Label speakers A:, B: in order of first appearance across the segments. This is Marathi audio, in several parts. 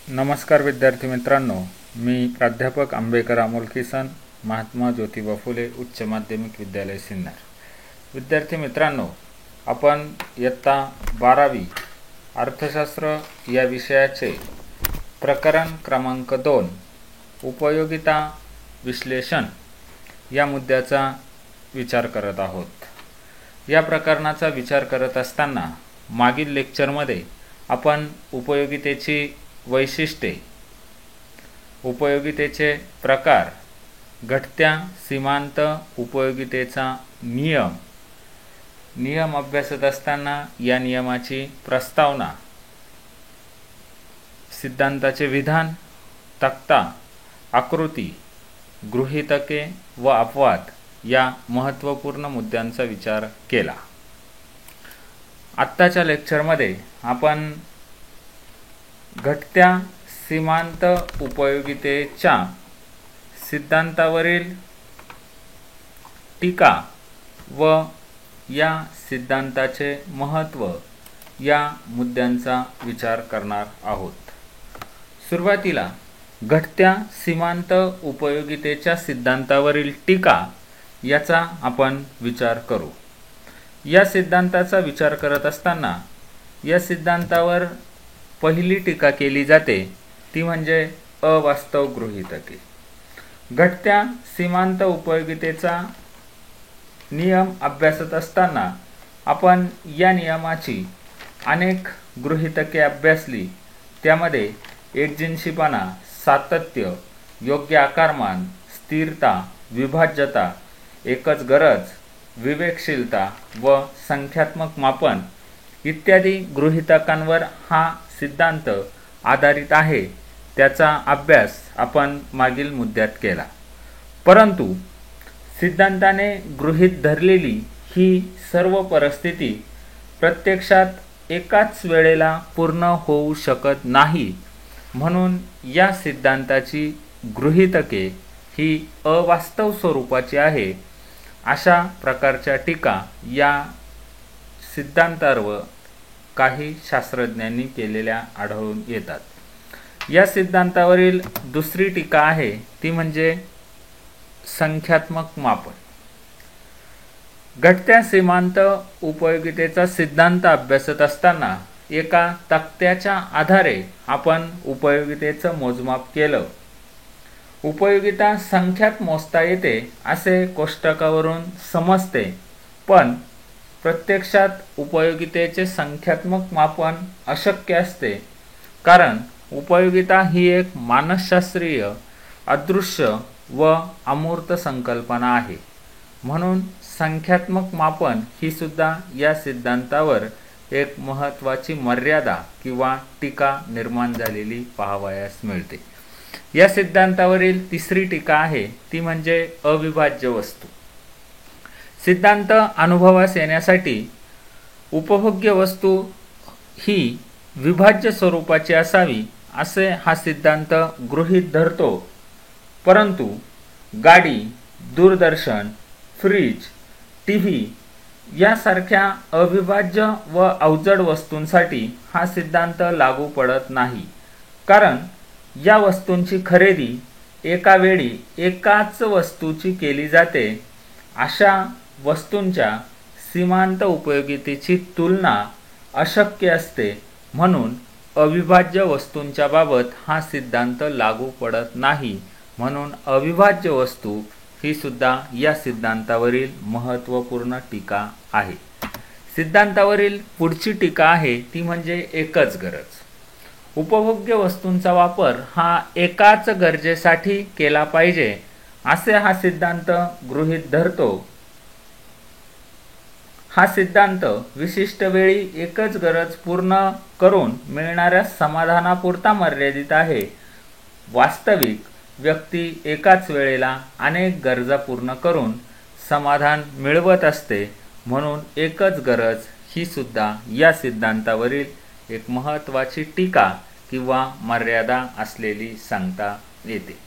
A: नमस्कार विद्यार्थी मित्रांनो, मी प्राध्यापक आंबेकर अमोल किसन, महात्मा ज्योतिबा फुले उच्च माध्यमिक विद्यालय सिन्नर. विद्यार्थी मित्रांनो, आपण इयत्ता 12वी अर्थशास्त्र या विषयाचे प्रकरण क्रमांक 2 उपयोगिता विश्लेषण या मुद्द्याचा विचार करत आहोत. या प्रकरणाचा विचार करत असताना मागील लेक्चरमध्ये आपण उपयोगितेची वैशिष्ट्ये, उपयोगितेचे प्रकार, घटत्या सीमांत उपयोगितेचा नियम अभ्यासत असताना या नियमाची प्रस्तावना, सिद्धांताचे विधान, तक्ता, आकृती, गृहीतके व अपवाद या महत्त्वपूर्ण मुद्द्यांचा विचार केला. आत्ताच्या लेक्चरमध्ये आपण घटत्या सीमांत उपयोगितेच्या सिद्धांतावरील टीका व या सिद्धांताचे महत्त्व या मुद्द्यांचा विचार करणार आहोत. सुरुवातीला घटत्या सीमांत उपयोगितेच्या सिद्धांतावरील टीका याचा आपण विचार करू. या सिद्धांताचा विचार करत असताना या सिद्धांतावर पहिली टीका केली जाते ती म्हणजे अवास्तव गृहीतके. घटत्या सीमांत उपयोगितेचा नियम अभ्यासत असताना आपण या नियमाची अनेक गृहीतके अभ्यासली. त्यामध्ये एकजिनसीपणा, सातत्य, योग्य आकारमान, स्थिरता, विभाज्यता, एकच गरज, विवेकशीलता व संख्यात्मक मापन इत्यादी गृहीतकांवर हा सिद्धांत आधारित आहे. त्याचा अभ्यास आपण मागील मुद्द्यात केला. परंतु सिद्धांताने गृहीत धरलेली ही सर्व परिस्थिती प्रत्यक्षात एकाच वेळेला पूर्ण होऊ शकत नाही. म्हणून या सिद्धांताची गृहीतके ही अवास्तव स्वरूपाची आहे. अशा प्रकारच्या टीका या सिद्धांतावर काही शास्त्रज्ञांनी केलेल्या आढळून येतात. या सिद्धांतावरील दुसरी टीका आहे ती म्हणजे संख्यात्मक मापन. घटत्या सीमांत उपयोगितेचा सिद्धांत अभ्यासत असताना एका तक्त्याच्या आधारे आपण उपयोगितेचं मोजमाप केलं. उपयोगिता संख्यात मोजता येते असे कोष्टकावरून समजते, पण प्रत्यक्षात उपयोगितेचे संख्यात्मक मापन अशक्य असते. कारण उपयोगिता ही एक मानसशास्त्रीय, अदृश्य व अमूर्त संकल्पना आहे. म्हणून संख्यात्मक मापन ही सुद्धा या सिद्धांतावर एक महत्त्वाची मर्यादा किंवा टीका निर्माण झालेली पाहावयास मिळते. या सिद्धांतावरील तिसरी टीका आहे ती म्हणजे अविभाज्य वस्तू. सिद्धांत अनुभवास येण्यासाठी उपभोग्य वस्तू ही विभाज्य स्वरूपाची असावी असे हा सिद्धांत गृहीत धरतो. परंतु गाडी, दूरदर्शन, फ्रीज, टीव्ही यासारख्या अविभाज्य व अवजड वस्तूंसाठी हा सिद्धांत लागू पडत नाही. कारण या वस्तूंची खरेदी एका वेळी एकाच वस्तूची केली जाते. अशा वस्तूंच्या सीमांत उपयोगितेची तुलना अशक्य असते. म्हणून अविभाज्य वस्तूंच्या बाबत हा सिद्धांत लागू पडत नाही. म्हणून अविभाज्य वस्तू ही सुद्धा या सिद्धांतावरील महत्त्वपूर्ण टीका आहे. सिद्धांतावरील पुढची टीका आहे ती म्हणजे एकच गरज. उपभोग्य वस्तूंचा वापर हा एकाच गरजेसाठी केला पाहिजे असे हा सिद्धांत गृहीत धरतो. हा सिद्धांत विशिष्ट वेळी एकच गरज पूर्ण करून मिळणाऱ्या समाधानापुरता मर्यादित आहे. वास्तविक व्यक्ती एकाच वेळेला अनेक गरजा पूर्ण करून समाधान मिळवत असते. म्हणून एकच गरज ही सुद्धा या सिद्धांतावरील एक महत्त्वाची टीका किंवा मर्यादा असलेली सांगता येते.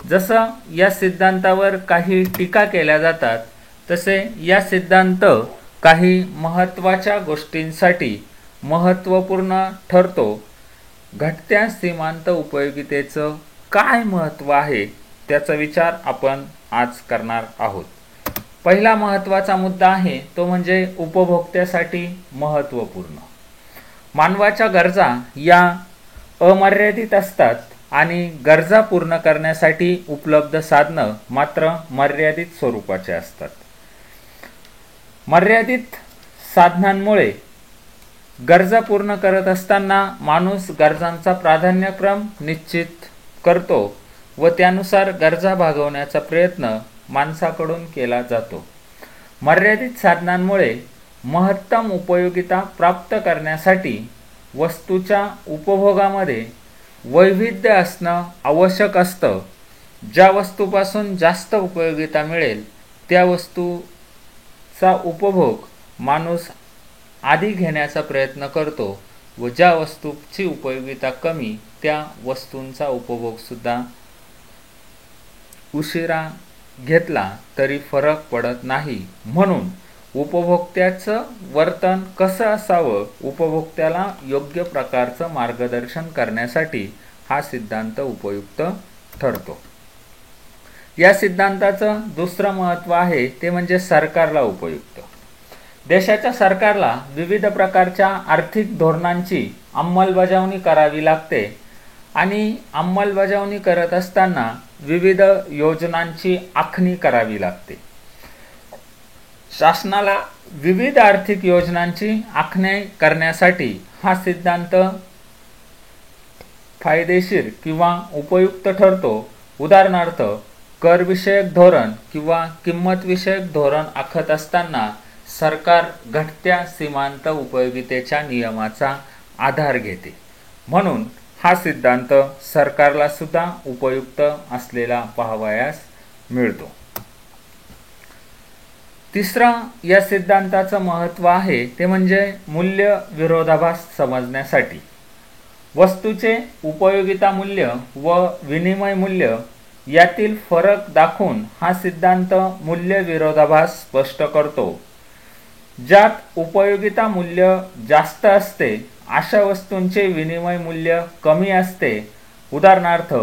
A: जसं या सिद्धांतावर काही टीका केल्या जातात तसे या सिद्धांत काही महत्त्वाच्या गोष्टींसाठी महत्त्वपूर्ण ठरतो. घटत्या सीमांत उपयोगितेचं काय महत्त्व आहे त्याचा विचार आपण आज करणार आहोत. पहिला महत्त्वाचा मुद्दा आहे तो म्हणजे उपभोक्त्यासाठी महत्त्वपूर्ण. मानवाच्या गरजा या अमर्यादित असतात आणि गरजा पूर्ण करण्यासाठी उपलब्ध साधनं मात्र मर्यादित स्वरूपाचे असतात. मर्यादित साधनांमुळे गरजा पूर्ण करत असताना माणूस गरजांचा प्राधान्यक्रम निश्चित करतो व त्यानुसार गरजा भागवण्याचा प्रयत्न माणसाकडून केला जातो. मर्यादित साधनांमुळे महत्तम उपयोगिता प्राप्त करण्यासाठी वस्तूच्या उपभोगामध्ये वैविध्य असणं आवश्यक असतं. ज्या वस्तूपासून जास्त उपयोगिता मिळेल त्या वस्तूचा उपभोग माणूस आधी घेण्याचा प्रयत्न करतो व ज्या वस्तूची उपयोगिता कमी त्या वस्तूंचा उपभोगसुद्धा उशिरा घेतला तरी फरक पडत नाही. म्हणून उपभोक्त्याचं वर्तन कसं असावं, उपभोक्त्याला योग्य प्रकारचं मार्गदर्शन करण्यासाठी हा सिद्धांत उपयुक्त ठरतो. या सिद्धांताचं दुसरं महत्त्व आहे ते म्हणजे सरकारला उपयुक्त. देशाच्या सरकारला विविध प्रकारच्या आर्थिक धोरणांची अंमलबजावणी करावी लागते आणि अंमलबजावणी करत असताना विविध योजनांची आखणी करावी लागते. शासनाला विविध आर्थिक योजनांची आखणी करण्यासाठी हा सिद्धांत फायदेशीर किंवा उपयुक्त ठरतो. उदाहरणार्थ, करविषयक धोरण किंवा किंमतविषयक धोरण आखत असताना सरकार घटत्या सीमांत उपयोगितेच्या नियमाचा आधार घेते. म्हणून हा सिद्धांत सरकारला सुद्धा उपयुक्त असलेला पाहावयास मिळतो. तिसरं या सिद्धांताचं महत्त्व आहे ते म्हणजे मूल्य विरोधाभास समजण्यासाठी. वस्तूचे उपयोगिता मूल्य व विनिमय मूल्य यातील फरक दाखवून हा सिद्धांत मूल्य विरोधाभास स्पष्ट करतो. ज्यात उपयोगिता मूल्य जास्त असते अशा वस्तूंचे विनिमय मूल्य कमी असते. उदाहरणार्थ,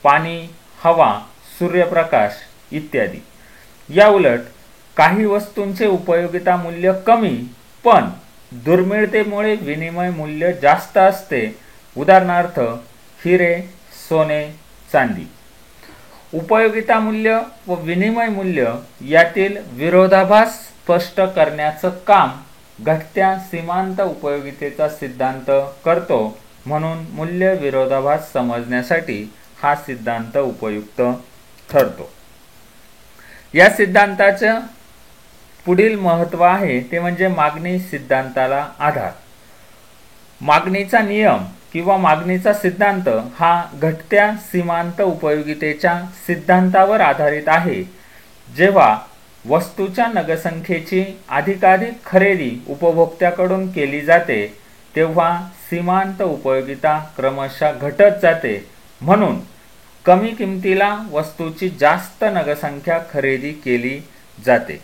A: पाणी, हवा, सूर्यप्रकाश इत्यादी. या उलट काही वस्तूंचे उपयोगिता मूल्य कमी पण दुर्मिळतेमुळे विनिमय मूल्य जास्त असते. उदाहरणार्थ, हिरे, सोने, चांदी. उपयोगिता मूल्य व विनिमय मूल्य यातील विरोधाभास स्पष्ट करण्याचं काम घटत्या सीमांत उपयोगितेचा सिद्धांत करतो. म्हणून मूल्य विरोधाभास समजण्यासाठी हा सिद्धांत उपयुक्त ठरतो. या सिद्धांताचं पुढील महत्त्व आहे ते म्हणजे मागणी सिद्धांताला आधार. मागणीचा नियम किंवा मागणीचा सिद्धांत हा घटत्या सीमांत उपयोगितेच्या सिद्धांतावर आधारित आहे. जेव्हा वस्तूच्या नगरसंख्येची अधिकाधिक खरेदी उपभोक्त्याकडून केली जाते तेव्हा सीमांत उपयोगिता क्रमशः घटत जाते. म्हणून कमी किमतीला वस्तूची जास्त नगरसंख्या खरेदी केली जाते.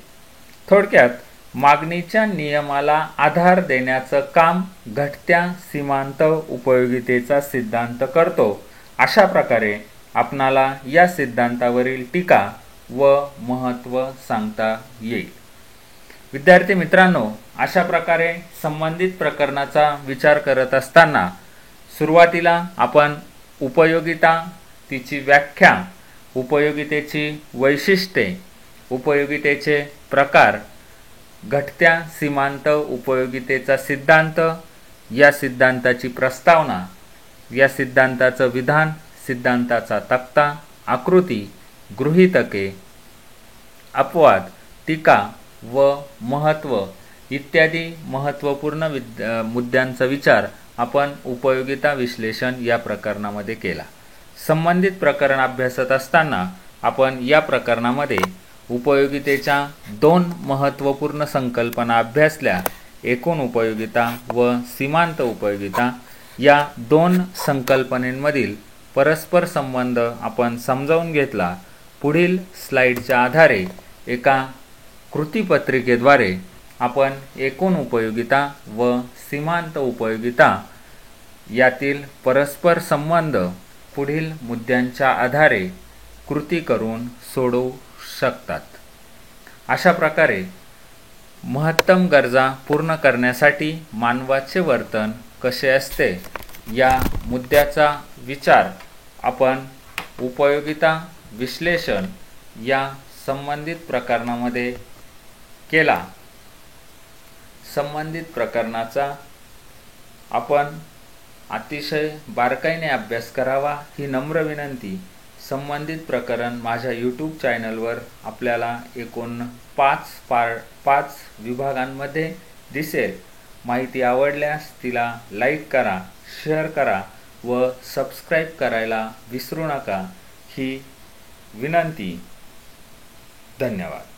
A: थोडक्यात मागणीच्या नियमाला आधार देण्याचं काम घटत्या सीमांत उपयोगितेचा सिद्धांत करतो. अशा प्रकारे आपणाला या सिद्धांतावरील टीका व महत्त्व सांगता येईल. विद्यार्थी मित्रांनो, अशा प्रकारे संबंधित प्रकरणाचा विचार करत असताना सुरुवातीला आपण उपयोगिता, तिची व्याख्या, उपयोगितेची वैशिष्ट्ये, उपयोगितेचे प्रकार, घटत्या सीमांत उपयोगितेचा सिद्धांत, या सिद्धांताची प्रस्तावना, या सिद्धांताचं विधान, सिद्धांताचा तक्ता, आकृती, गृहीतके, अपवाद, टीका व महत्त्व इत्यादी महत्त्वपूर्ण मुद्द्यांचा विचार आपण उपयोगिता विश्लेषण या प्रकरणामध्ये केला. संबंधित प्रकरण अभ्यासत असताना आपण या प्रकरणामध्ये उपयोगितेच्या दोन महत्त्वपूर्ण संकल्पना अभ्यासल्या. एकूण उपयोगिता व सीमांत उपयोगिता या दोन संकल्पनेमधील परस्पर संबंध आपण समजावून घेतला. पुढील स्लाइडच्या आधारे एका कृतीपत्रिकेद्वारे आपण एकूण उपयोगिता व सीमांत उपयोगिता यातील परस्पर संबंध पुढील मुद्द्यांच्या आधारे कृती करून सोडवू शकतात. अशा प्रकारे महत्तम गरजा पूर्ण करण्यासाठी मानवाचे वर्तन कसे असते या मुद्द्याचा विचार आपण उपयोगिता विश्लेषण या संबंधित प्रकरणामध्ये केला. संबंधित प्रकरणाचा आपण अतिशय बारकाईने अभ्यास करावा ही नम्र विनंती. संबंधित प्रकरण माझ्या यूट्यूब चॅनलवर आपल्याला एकूण 5 विभागांमध्ये दिसेल. माहिती आवडल्यास तिला लाईक करा, शेअर करा व सबस्क्राईब करायला विसरू नका ही विनंती. धन्यवाद.